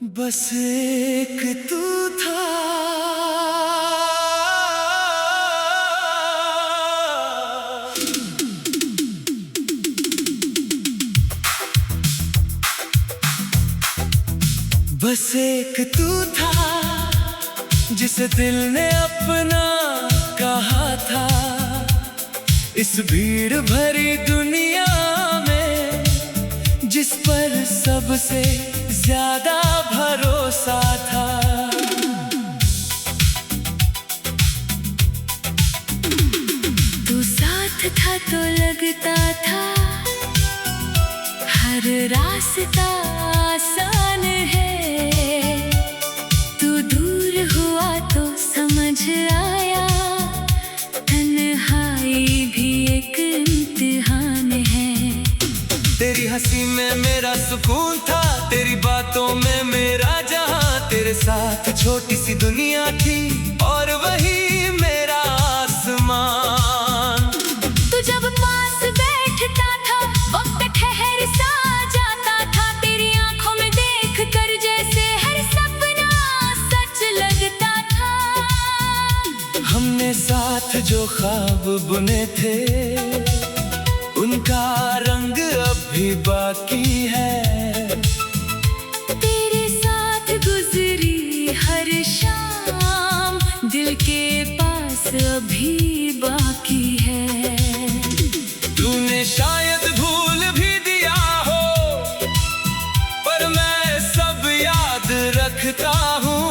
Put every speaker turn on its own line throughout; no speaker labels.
बस एक तू था। बस एक तू था जिसे दिल ने अपना कहा था। इस भीड़ भरी दुनिया में जिस पर सबसे ज्यादा भरोसा था।
तू साथ था तो लगता था हर रास्ता आसान है। तू दूर हुआ तो समझ आया तन्हाई भी एक इम्तिहान है।
तेरी हंसी में मेरा सुकून था, तेरी बातों में मेरा जहां। तेरे साथ छोटी सी दुनिया थी और वही मेरा आसमान।
तू जब पास बैठता था वक्त ठहर सा जाता था। तेरी आंखों में देख कर जैसे हर सपना सच लगता था।
हमने साथ जो ख्वाब बुने थे उनका रंग अब भी बाकी है।
तेरे साथ गुजरी हर शाम दिल के पास अभी बाकी है।
तूने शायद भूल भी दिया हो पर मैं सब याद रखता हूँ।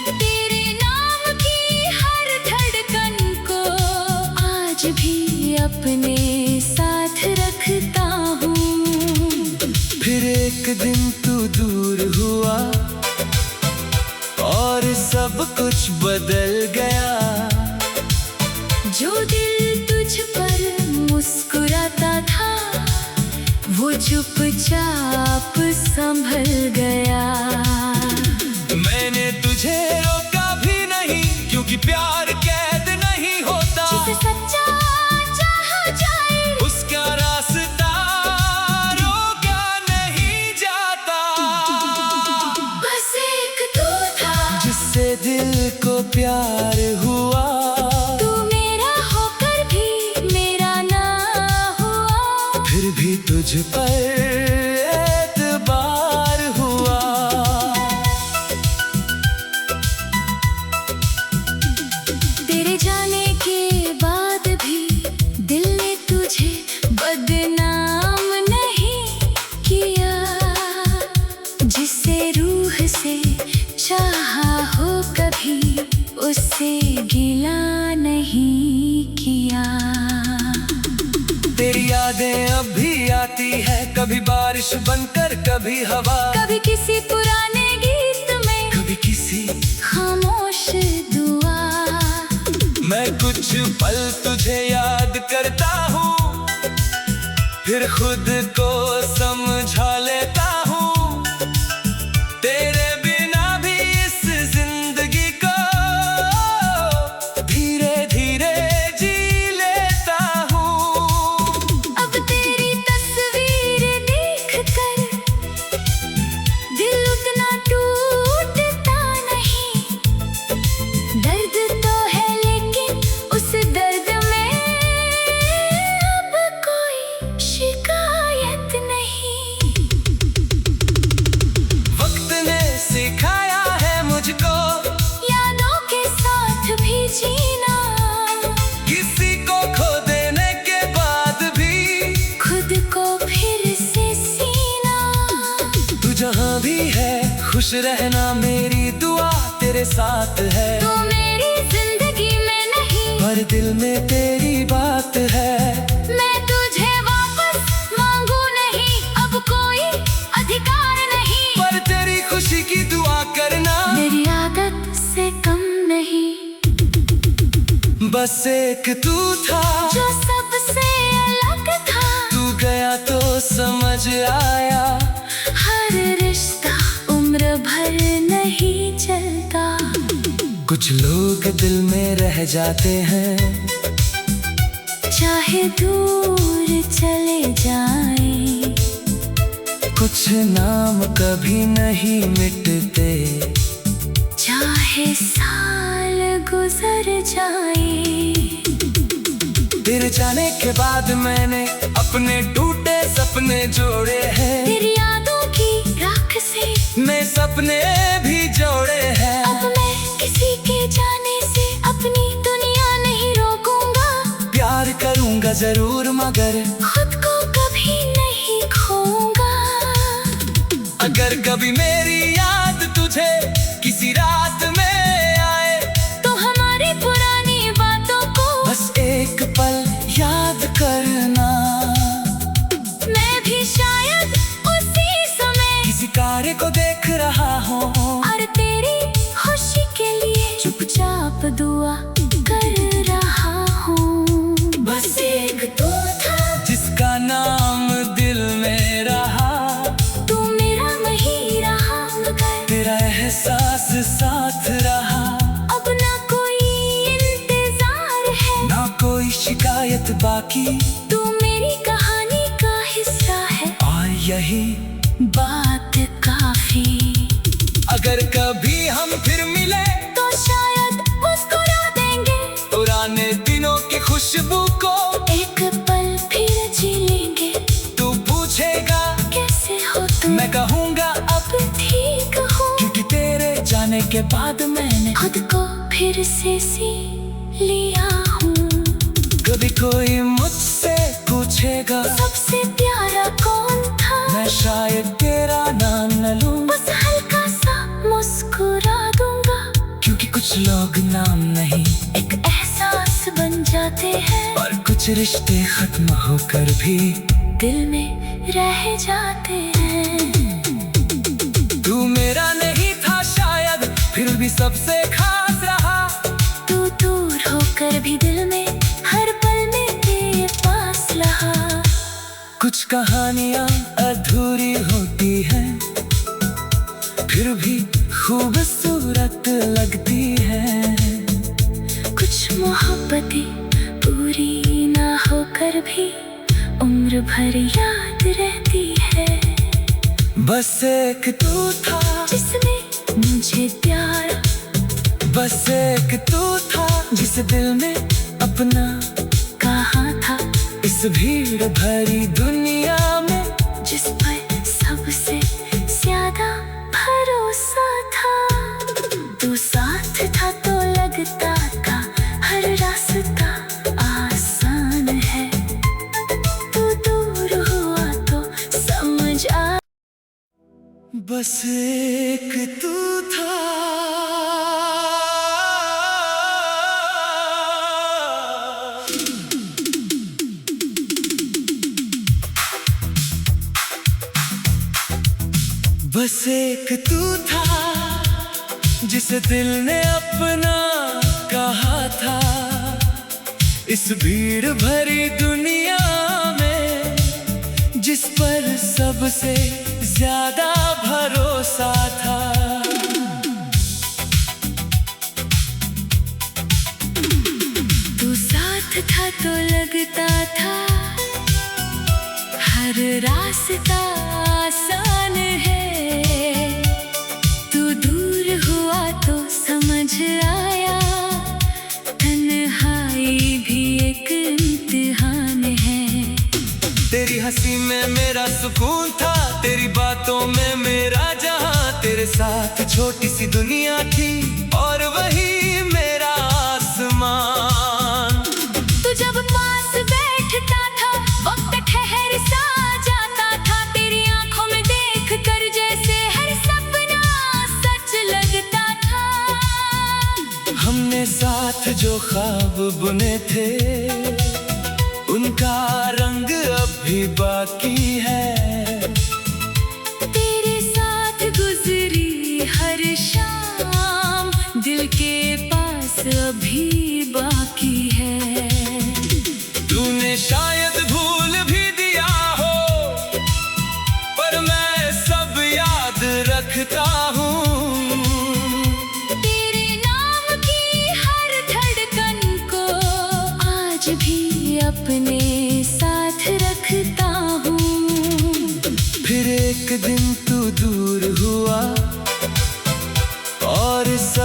तेरे नाम की हर धड़कन को आज भी अपने साथ रखता हूँ।
फिर एक दिन तू दूर हुआ और सब कुछ बदल गया।
जो दिल तुझ पर मुस्कुराता था वो चुपचाप संभल गया।
मैंने तुझे रोका भी नहीं क्योंकि प्यार कैद नहीं होता।
जिसे सच्चा चाहा जाए
उसका रास्ता रोका नहीं जाता।
बस एक तू था
जिससे दिल को प्यार हुआ।
तू मेरा होकर भी मेरा ना हुआ।
फिर भी तुझ पर एतबार हुआ।
तेरे जाने के बाद भी दिल ने तुझे बदनाम नहीं किया। जिसे रूह से चाहा हो कभी उससे गिला नहीं किया।
तेरी यादें अब भी आती है, कभी बारिश बनकर कभी हवा।
कभी किसी पुराने गीत में
कभी किसी
खामोश दुआ।
मैं कुछ पल तुझे याद करता हूँ फिर खुद को समझा लेता हूँ। तेरे बिना भी इस जिंदगी को धीरे धीरे जी लेता हूँ।
अब तेरी तस्वीर देखकर दिल उतना टूटता नहीं। दर्द तो है लेकिन उस दर्द में अब कोई शिकायत नहीं।
वक्त ने सिखाया है मुझको
यादों के साथ भी जीना।
किसी को खो देने के बाद भी
खुद को फिर से सीना।
तू जहाँ भी है खुश रहना, मेरी दुआ तेरे साथ है।
तू मेरी जिंदगी में नहीं
पर दिल में तेरी बात है।
मैं तुझे वापस मांगू नहीं, अब कोई अधिकार नहीं।
पर तेरी खुशी की दुआ करना
मेरी आदत से कम नहीं।
बस एक तू था
जो सबसे अलग था।
तू गया तो समझ आया
हर रिश्ता उम्र भर नहीं चलता।
कुछ लोग दिल में रह जाते हैं
चाहे दूर चले जाएं।
कुछ नाम कभी नहीं मिटते,
चाहे साल गुजर जाए।
तेरे जाने के बाद मैंने अपने टूटे सपने जोड़े हैं,
तेरी यादों की राख से
मैं सपने भी जोड़े हैं।
अब मैं किसी के जाने से अपनी दुनिया नहीं रोकूंगा,
प्यार करूंगा जरूर मगर
खुद को कभी नहीं खोऊंगा।
अगर कभी मेरी याद तुझे किसी रात में आए,
तो हमारी पुरानी बातों को
बस एक पल याद करना।
मैं भी शायद उसी समय
किसी तारे को देख रहा हूँ
और तेरी खुशी के लिए चुपचाप दुआ कर रहा हूँ। बस एक तो था
जिसका नाम दिल में रहा,
तू मेरा नहीं रहा मगर
तेरा एहसास साथ रहा।
अब ना कोई इंतजार है,
ना कोई शिकायत बाकी,
तू मेरी कहानी का हिस्सा है
और यही
बात काफी।
अगर कभी हम फिर मिले
तो शायद मुस्कुरा देंगे,
पुराने दिनों की खुशबू को
एक पल फिर जी लेंगे।
तू पूछेगा
कैसे हो तुम,
मैं कहूँगा
अब ठीक हूँ,
क्योंकि तेरे जाने के बाद मैंने
खुद को फिर से सी लिया हूँ।
कभी कोई मुझसे पूछेगा
सबसे प्यारा कौन था,
मैं शायद तेरा नाम न लूं,
बस हल्का सा मुस्कुरा दूंगा,
क्योंकि कुछ लोग नाम नहीं
एक एहसास बन जाते हैं
और कुछ रिश्ते खत्म होकर भी
दिल में रह जाते हैं।
तू मेरा नहीं था शायद फिर भी सबसे खास रहा,
तू दूर होकर भी दिल में हर पल में तेरे पास रहा।
कुछ कहानियां अधूरी होती हैं फिर भी खूबसूरत लगती हैं,
कुछ मोहब्बतें पूरी ना होकर भी उम्र भर याद रहती है।
बस एक तू था
जिसने मुझे प्यार,
बस एक तू था जिस दिल में अपना
कहा था,
इस भीड़ भरी दुनिया में
जिस पर सबसे ज्यादा भरोसा था। तू साथ था तो लगता था हर रास्ता आसान है, तू दूर हुआ तो समझ आ।
बस एक तू था बस एक तू था जिस दिल ने अपना कहा था, इस भीड़ भरी दुनिया में जिस पर सबसे ज्यादा भरोसा था।
तू साथ था तो लगता था हर रास्ता आसान है, तू दूर हुआ तो समझ आया तन्हाई भी एक इम्तिहान है।
तेरी हंसी में मेरा सुकून था, तेरी बातों में मेरा जहां, तेरे साथ छोटी सी दुनिया थी और वही मेरा आसमान।
तू जब पास बैठता था वक्त ठहर सा जाता था, तेरी आंखों में देख कर जैसे हर सपना सच लगता था।
हमने साथ जो ख्वाब बुने थे उनका रंग अब भी बाकी है,
तेरे साथ गुजरी हर शाम दिल के पास अभी बाकी है।
तूने शायद भूल भी दिया हो पर मैं सब याद रखता हूँ,
तेरे नाम की हर धड़कन को आज भी अपने साथ रखता हूँ।
फिर एक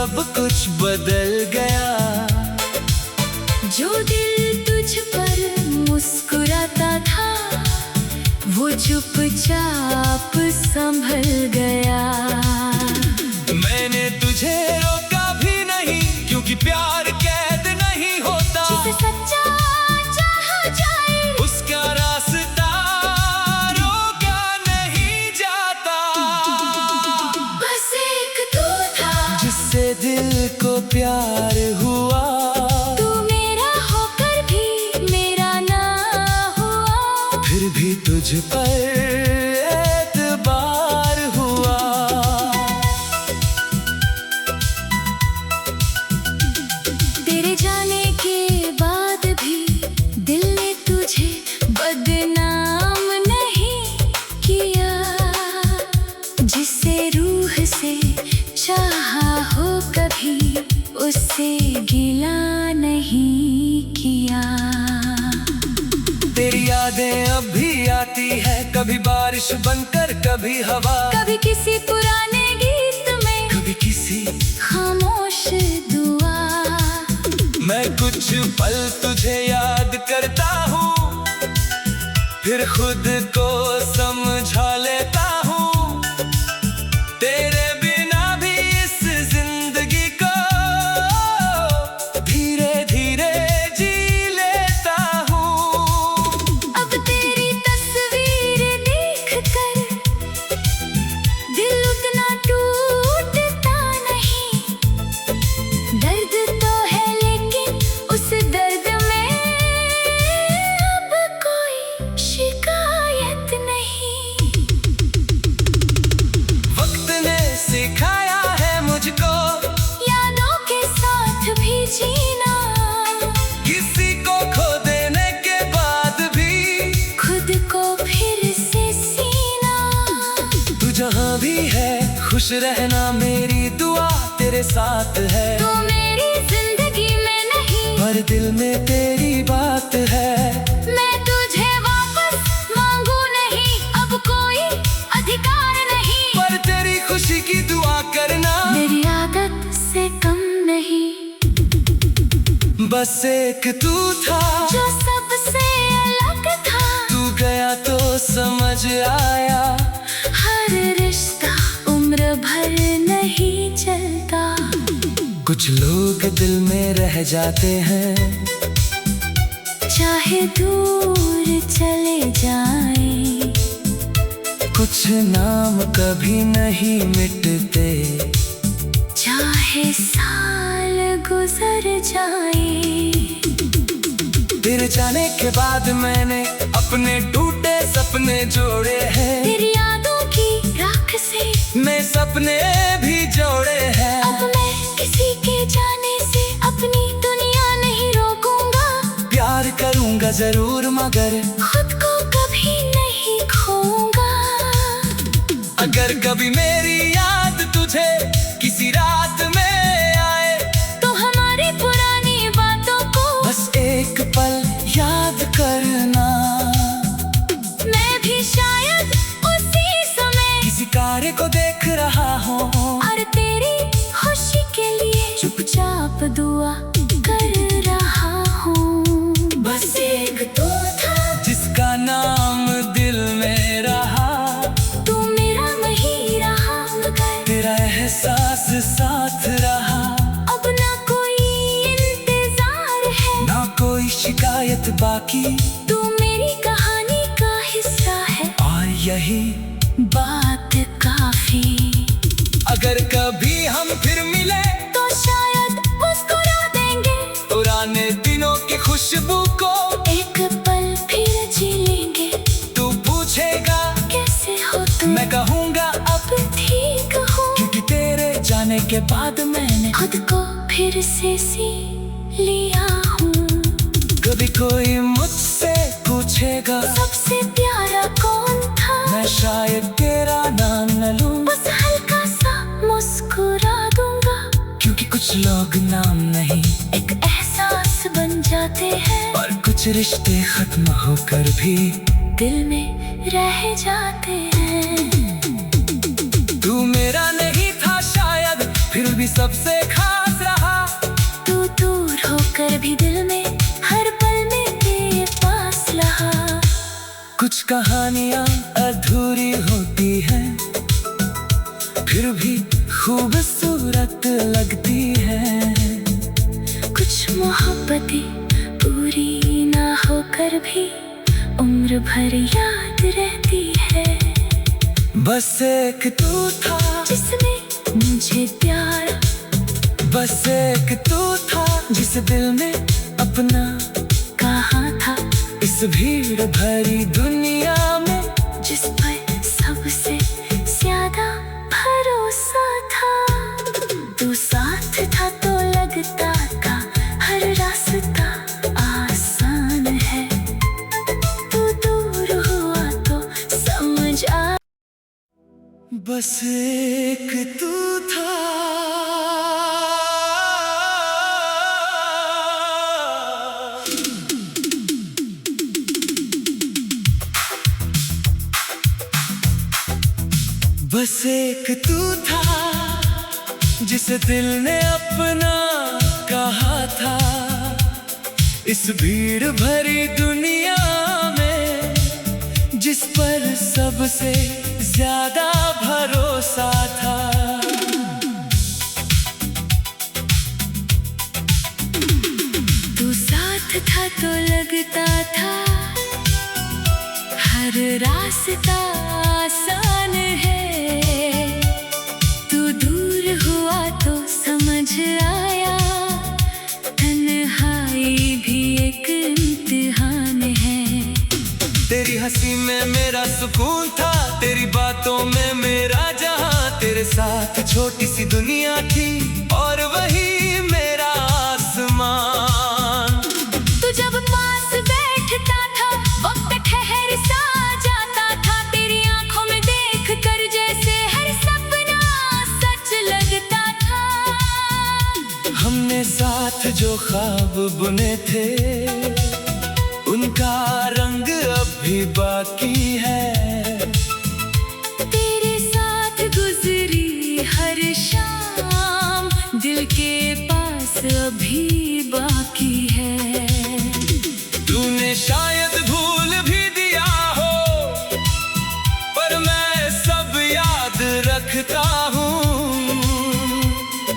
सब कुछ बदल गया।
जो दिल तुझ पर मुस्कुराता था वो चुपचाप संभल गया।
मैंने तुझे रोका भी नहीं क्योंकि प्यार कैद नहीं होता।
जिसे सच्चा चाहा जाए
उसका रास्ता रोका नहीं जाता।
बस एक तू था
जिससे दिल को प्यार हुआ।
तू मेरा होकर भी मेरा ना हुआ।
फिर भी तुझ पर एतबार हुआ।
तेरे जाने के बाद भी दिल ने तुझे बदनाम नहीं किया। जिसे रूह से चाहा हो कभी उससे गिला नहीं किया।
तेरी यादें अब भी आती है, कभी बारिश बनकर कभी हवा।
कभी किसी पुराने गीत में
कभी किसी
खामोश दुआ।
मैं कुछ पल तुझे याद करता हूँ, फिर खुद को समझा लेता हूँ। तेरे बिना भी इस जिंदगी को धीरे धीरे जी लेता हूँ।
अब तेरी तस्वीर देखकर दिल उतना टूटता नहीं। दर्द तो है लेकिन उस दर्द में अब कोई शिकायत नहीं।
वक्त ने सिखाया है मुझको
यादों के साथ भी जीना।
किसी को खो देने के बाद भी
खुद को फिर से सीना।
तू जहाँ भी है खुश रहना, मेरी दुआ तेरे साथ है।
तू मेरी जिंदगी में नहीं
पर दिल में तेरी बात है।
मैं तुझे वापस मांगू नहीं, अब कोई अधिकार नहीं।
पर तेरी खुशी की दुआ करना
मेरी आदत से कम नहीं।
बस एक तू था
जो सबसे अलग था।
तू गया तो समझ आया।
हर रिश्ता उम्र भर नहीं चलता।
कुछ लोग दिल में रह जाते हैं,
चाहे दूर चले जाएं।
कुछ नाम कभी नहीं मिटते।
चाहे साल गुजर जाए।
तेरे जाने के बाद मैंने अपने टूटे सपने जोड़े हैं।
तेरी यादों की राख से
मैं सपने भी जोड़े हैं।
अब मैं किसी के जाने से अपनी दुनिया नहीं रोकूंगा।
प्यार करूंगा जरूर मगर
खुद को कभी नहीं खोऊंगा।
अगर कभी मेरी याद तुझे किसी रात में आए
तो हमारी पुरानी बातों को
बस एक पल याद करना।
मैं भी शायद उसी समय
किसी कार्य को देख रहा हूँ
और तेरी खुशी के लिए चुपचाप दुआ कर रहा हूँ। बस एक तो था
जिसका नाम दिल में रहा।
तू मेरा नहीं रहा मगर
तेरा एहसास साथ रहा।
अब ना कोई इंतजार है
ना कोई शिकायत बाकी।
तू मेरी कहानी का हिस्सा है
और यही
बात काफी।
अगर कभी हम फिर मिले
तो शायद मुस्कुरा देंगे।
पुराने दिनों की खुशबू को
एक पल फिर जी लेंगे।
तू पूछेगा
कैसे हो तुम,
मैं कहूँगा
अब ठीक हूँ।
क्योंकि तेरे जाने के बाद मैंने
खुद को फिर से सी लिया हूँ।
कभी कोई मुझसे पूछेगा
सबसे प्यारा कौन था,
मैं शायद तेरा नाम न लूं।
बस हल्का सा मुस्कुरा दूंगा।
क्योंकि कुछ लोग नाम नहीं
एक एहसास बन जाते हैं
और कुछ रिश्ते खत्म होकर भी
दिल में रह जाते हैं।
तू मेरा नहीं था शायद, फिर भी सबसे कहानियां अधूरी होती हैं, फिर भी खूबसूरत लगती हैं।
कुछ मोहब्बतें पूरी ना होकर भी उम्र भर याद रहती है।
बस एक तू था
जिसने मुझे प्यार,
बस एक तू था जिस दिल में अपना
कहा था।
इस भीड़ भरी दुनिया में
जिस पर सबसे ज्यादा भरोसा था। तू साथ था तो लगता था हर रास्ता आसान है। तू दूर हुआ तो समझ आ।
बस एक तू था। बस एक तू था जिस दिल ने अपना कहा था। इस भीड़ भरी दुनिया में जिस पर सबसे ज्यादा भरोसा था।
तू साथ था तो लगता था हर रास्ता आसान है। तू दूर हुआ तो समझ आया तन्हाई भी एक इम्तिहान है।
तेरी हंसी में मेरा सुकून था, तेरी बातों में मेरा जहां। तेरे साथ छोटी सी दुनिया थी और वही मेरा आसमान।
तू जब पास बैठता था वक्त ठहर सा जाता था। तेरी आंखों में देख कर जैसे हर सपना सच लगता था।
हमने साथ जो ख्वाब बुने थे उनका रंग अब भी बाकी है।
तेरे साथ गुजरी हर शाम दिल के पास अभी बाकी है।
तूने शायद भूल भी दिया हो पर मैं सब याद रखता हूँ।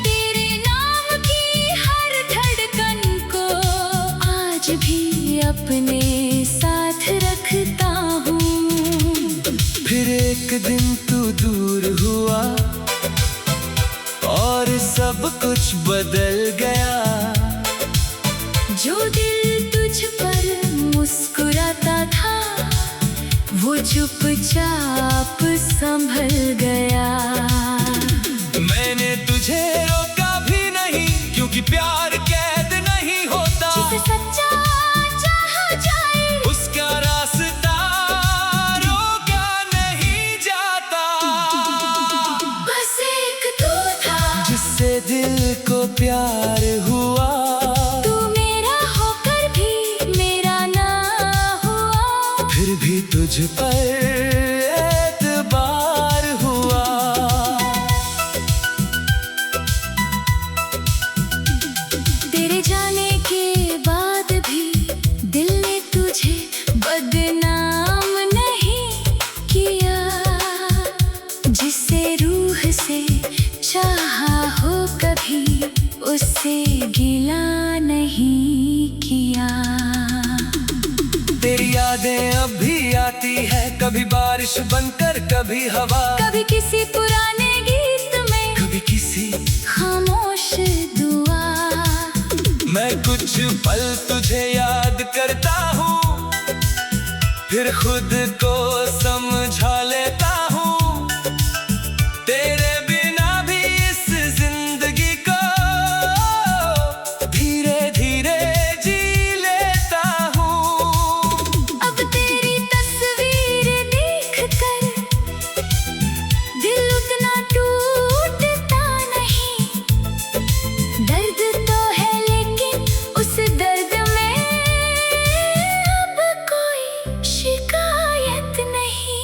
तेरे नाम की हर धड़कन को आज भी अपने साथ रखता हूँ।
फिर एक दिन तू दूर हुआ और सब कुछ बदल गया।
जो दिल तुझ पर मुस्कुराता था वो चुपचाप संभल गया।
मैंने तुझे रोका भी नहीं क्योंकि प्यार कैद नहीं होता।
जिसे सच्चा चाहा जाए
उसका रास्ता रोका नहीं जाता।
बस एक तू था
जिससे दिल को प्यार हुआ।
तू मेरा होकर भी मेरा ना हुआ।
फिर भी तुझ पर एतबार हुआ।
तेरे जाने के बाद भी दिल ने तुझे बदनाम नहीं किया। जिसे रूह से चाहा हो कभी उससे गिला नहीं किया।
तेरी यादें अब भी आती है, कभी बारिश बनकर कभी हवा।
कभी किसी पुराने गीत में
कभी किसी
खामोश दुआ।
मैं कुछ पल तुझे याद करता हूँ फिर खुद को समझा लेता हूँ। तेरे बिना भी इस जिंदगी को धीरे धीरे जी लेता हूँ।
अब तेरी तस्वीर देख कर दिल उतना टूटता नहीं। दर्द तो है लेकिन उस दर्द में अब कोई शिकायत नहीं।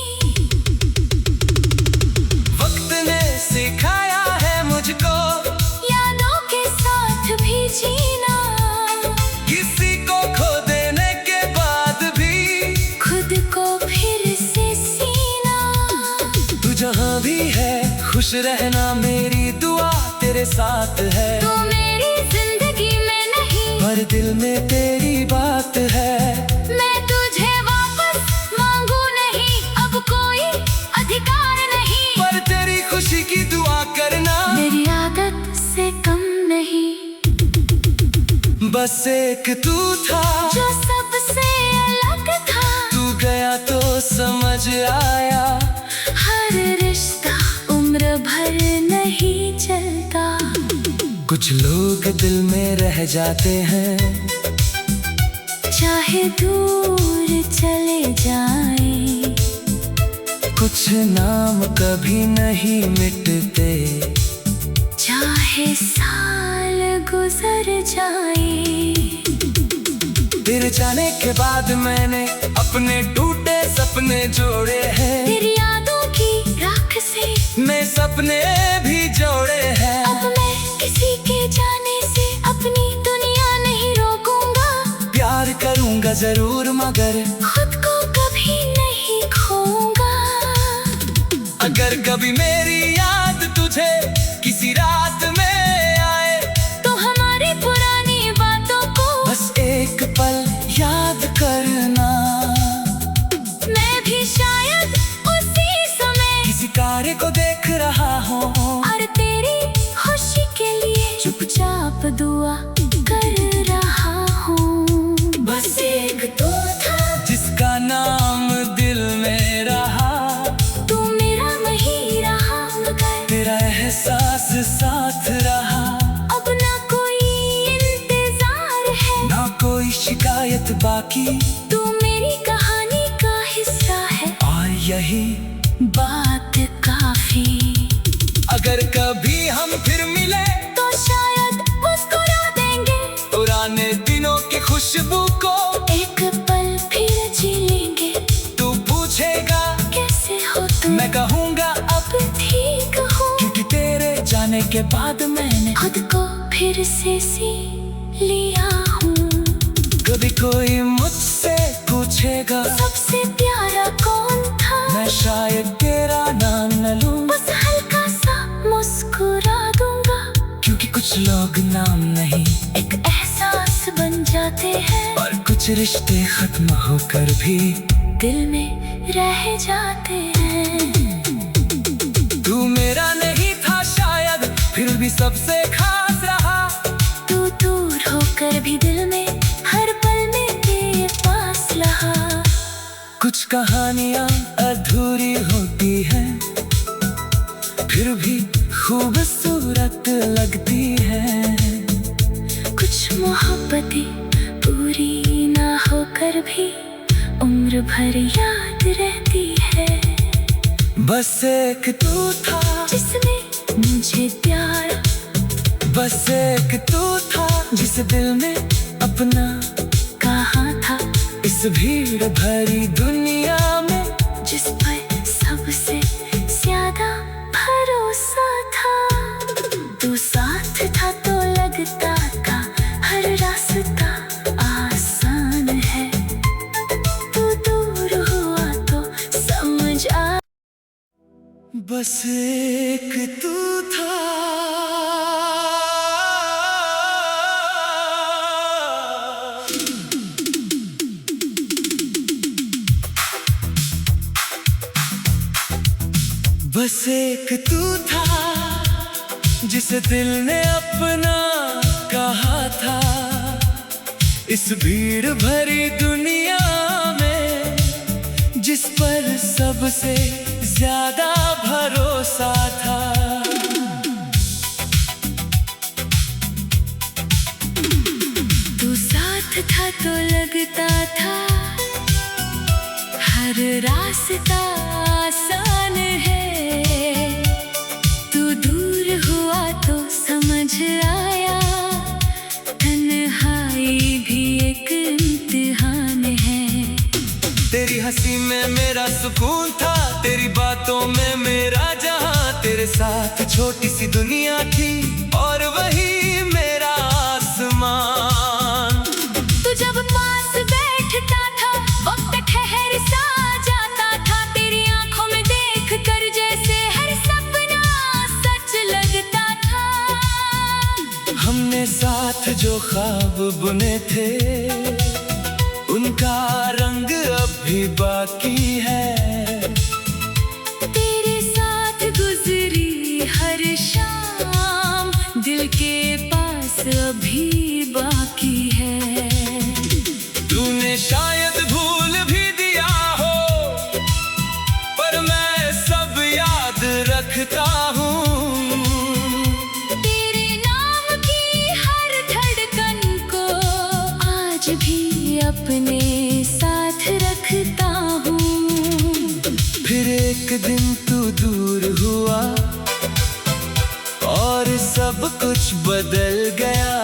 जहाँ भी है खुश रहना मेरी दुआ तेरे साथ है।
तू मेरी जिंदगी में नहीं
पर दिल में तेरी बात है।
मैं तुझे वापस मांगू नहीं, अब कोई अधिकार नहीं।
पर तेरी खुशी की दुआ करना
मेरी आदत से कम नहीं।
बस एक तू था
जो सबसे अलग था,
तू गया तो समझ आया।
हर रिश्ता उम्र भर नहीं चलता।
कुछ लोग दिल में रह जाते हैं,
चाहे दूर चले जाएं।
कुछ नाम कभी नहीं मिटते,
चाहे साल गुजर जाए।
तेरे जाने के बाद मैंने अपने टूटे सपने जोड़े हैं।
तेरी यादों की राख से
मैं सपने भी जोड़े हैं।
अब मैं किसी के जाने से अपनी दुनिया नहीं रोकूंगा।
प्यार करूंगा जरूर मगर
खुद को कभी नहीं खोऊंगा।
अगर कभी मेरी याद तुझे किसी रात में आए,
तो हमारी पुरानी बातों को
बस एक पल याद करना।
मैं भी शायद उसी समय
किसी कार्य को देख रहा हूँ
और तेरी खुशी के लिए चुपचाप दुआ कर रहा हूँ। बस एक तो था
जिसका नाम दिल में रहा।
तू मेरा नहीं रहा मगर
तेरा एहसास साथ रहा।
अब ना कोई इंतजार है,
ना कोई शिकायत बाकी,
तू मेरी कहानी का हिस्सा है।
और यही
बात काफी।
अगर कभी हम फिर मिले
तो शायद मुस्कुरा देंगे,
पुराने दिनों की खुशबू को
एक पल फिर जी लेंगे।
तू पूछेगा
कैसे हो तुम,
मैं कहूँगा
अब ठीक हूँ।
क्योंकि तेरे जाने के बाद मैंने
खुद को फिर से सी लिया हूँ।
कभी कोई मुझसे पूछेगा
सबसे प्यारा कौन था,
मैं शायद तेरा नाम न लूं।
बस हल्का सा मुस्कुरा दूंगा।
क्योंकि कुछ लोग नाम नहीं
एक एहसास बन जाते हैं,
और कुछ रिश्ते खत्म होकर भी
दिल में रह जाते हैं।
तू मेरा नहीं था शायद फिर भी सबसे खास रहा।
तू दूर होकर भी दिल में हर पल में तेरे पास रहा।
कुछ कहानियां अधूरी होती हैं, फिर भी खूबसूरत लगती हैं।
कुछ मोहब्बतें पूरी ना होकर भी उम्र भर याद रहती है।
बस एक तू था
जिसने मुझे प्यार,
बस एक तू था जिसे दिल में अपना
कहा था।
इस भीड़ भरी दुनिया में
जिस पर सबसे ज्यादा भरोसा था। तू साथ था तो लगता था हर रास्ता आसान है। तू दूर हुआ तो समझ आ।
बस एक तू था बस एक तू था जिसे दिल ने अपना कहा था। इस भीड़ भरी दुनिया में जिस पर सबसे ज्यादा भरोसा था।
तू साथ था तो लगता था हर रास्ता आसान है। तू दूर हुआ तो समझ आया तन्हाई भी एक इम्तिहान है।
तेरी हंसी में मेरा सुकून था, तेरी बातों में मेरा जहां। तेरे साथ छोटी सी दुनिया थी और वही मेरा आसमान।
तू जब पास बैठता था वक्त ठहर सा जाता था। तेरी आंखों में देख कर जैसे
तूने साथ जो ख्वाब बुने थे उनका रंग अब भी बाकी है।
तेरे साथ गुजरी हर शाम दिल के पास अभी बाकी है।
तूने शायद भूल भी दिया हो पर मैं सब याद रखता हूँ।
तेरे नाम की हर धड़कन को आज भी अपने साथ रखता हूँ।
फिर एक दिन तू दूर हुआ और सब कुछ बदल गया।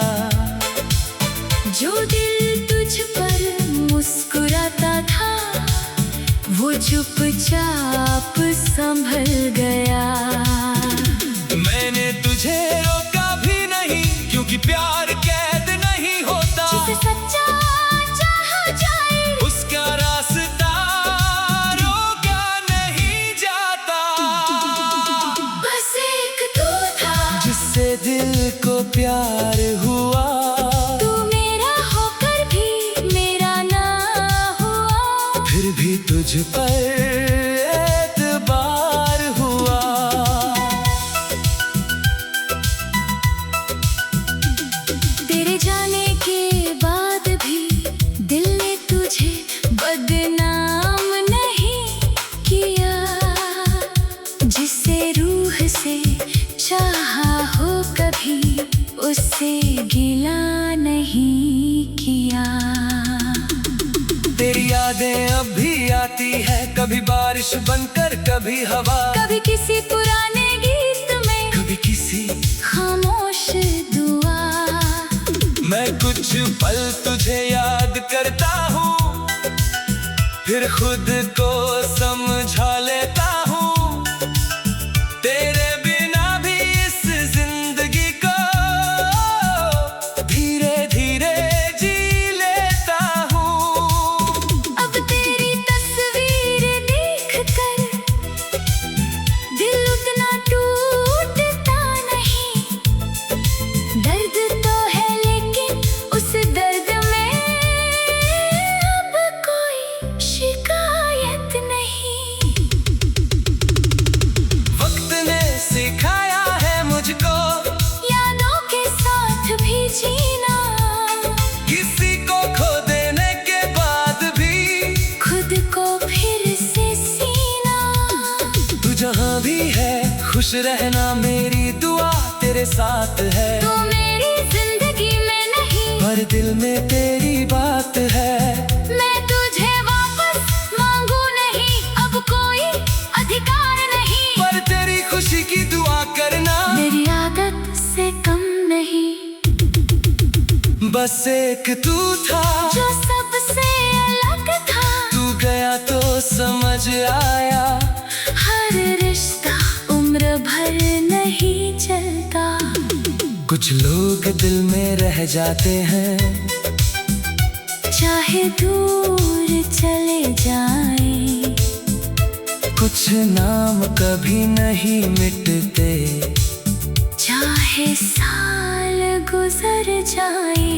जो दिल तुझ पर मुस्कुराता था वो चुपचाप संभल गया।
मैंने तुझे रोका भी नहीं क्योंकि प्यार कैद नहीं होता।
जिसे सच्चा चाहा जाए
उसका रास्ता रोका नहीं जाता।
बस एक तू था
जिससे दिल को प्यार हुआ।
तू मेरा होकर भी मेरा ना हुआ।
फिर भी तुझ पर एतबार हुआ।
तेरे जाने के बाद भी दिल ने तुझे बदनाम नहीं किया। जिसे रूह से चाहा हो कभी उससे गिला नहीं किया।
तेरी यादें अब भी आती है कभी बारिश बनकर कभी हवा।
कभी किसी पुराने गीत में
कभी किसी
खामोश दुआ।
मैं कुछ पल तुझे याद करता हूँ फिर खुद को समझा लेता हूँ। तेरे बिना भी इस जिंदगी को धीरे धीरे जी लेता हूँ।
अब तेरी तस्वीर देखकर दिल उतना टूटता नहीं। दर्द तो है लेकिन उस दर्द में अब कोई शिकायत नहीं।
वक्त ने सिखाया है मुझको
यादों के साथ भी जीना।
किसी को खो देने के बाद भी
खुद को फिर से सीना।
तू जहाँ भी है खुश रहना मेरी दुआ तेरे साथ है।
तू मेरी जिंदगी में नहीं
पर दिल में तेरी बात है।
मैं तुझे वापस मांगू नहीं अब कोई अधिकार नहीं।
पर तेरी खुशी की दुआ करना
मेरी आदत से कम नहीं।
बस एक तू था
जो सबसे अलग था।
तू गया तो समझ आया
हर रिश्ता उम्र भर नहीं चलता।
कुछ लोग दिल में रह जाते हैं
चाहे दूर चले जाएं।
कुछ नाम कभी नहीं मिटते।
चाहे साल गुजर जाए।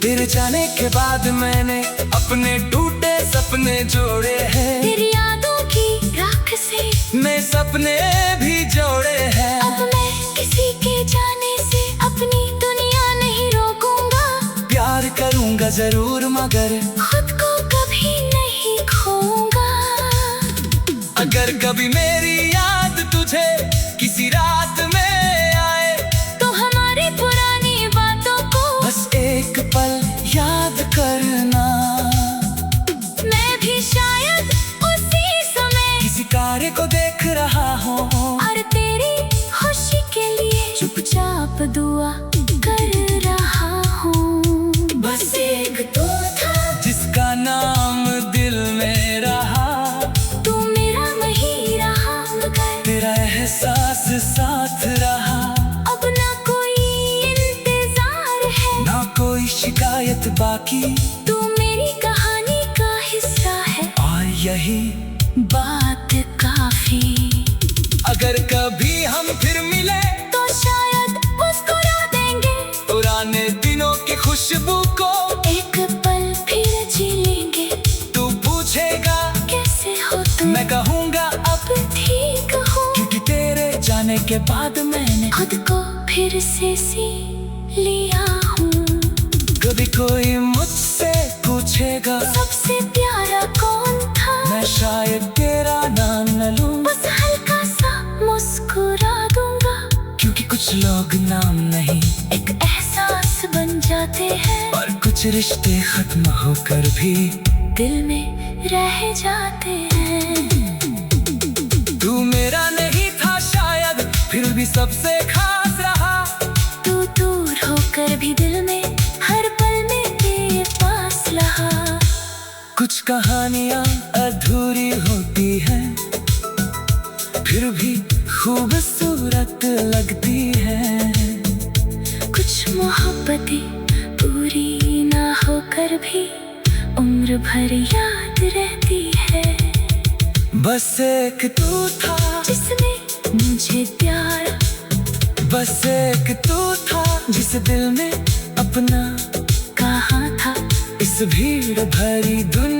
तेरे जाने के बाद मैंने अपने टूटे सपने जोड़े हैं।
तेरी यादों की राख से
मैं सपने भी जोड़े हैं।
अब मैं किसी के जाने से अपनी दुनिया नहीं रोकूंगा।
प्यार करूंगा जरूर मगर
खुद को कभी नहीं खोऊंगा।
अगर कभी मेरी याद तुझे किसी रात में आए
तो हमारी पुरानी बातों को
बस एक पल याद करना।
मैं भी शायद उसी समय
किसी कार्य को देख रहा हूँ
और तेरी खुशी के लिए चुपचाप दुआ कर रहा हूँ। बस एक तो था
जिसका नाम दिल में रहा।
तू मेरा नहीं रहा मगर
तेरा एहसास साथ रहा।
अब ना कोई इंतजार है
ना कोई शिकायत बाकी।
तू मेरी कहानी का हिस्सा है
और यही
बात काफी।
अगर कभी हम फिर मिले
तो शायद मुस्कुरा
समय के बाद मैंने
खुद को फिर से सी लिया हूँ।
कभी कोई मुझसे पूछेगा
सबसे प्यारा कौन था,
मैं शायद तेरा नाम न लूं,
बस हल्का सा मुस्कुरा दूंगा।
क्योंकि कुछ लोग नाम नहीं
एक एहसास बन जाते हैं,
और कुछ रिश्ते खत्म होकर भी
दिल में रह जाते हैं।
तू मेरा नहीं था शायद, फिर भी सबसे खास रहा।
तू दूर होकर भी दिल में हर पल में तेरे पास रहा।
कुछ कहानियां अधूरी होती हैं, फिर भी खूबसूरत लगती हैं।
कुछ मोहब्बतें पूरी ना होकर भी उम्र भर याद रहती है।
बस एक तू था
जिसने मुझे प्यार,
बस एक तू था जिस दिल में अपना
कहा था।
इस भीड़ भरी दुनिया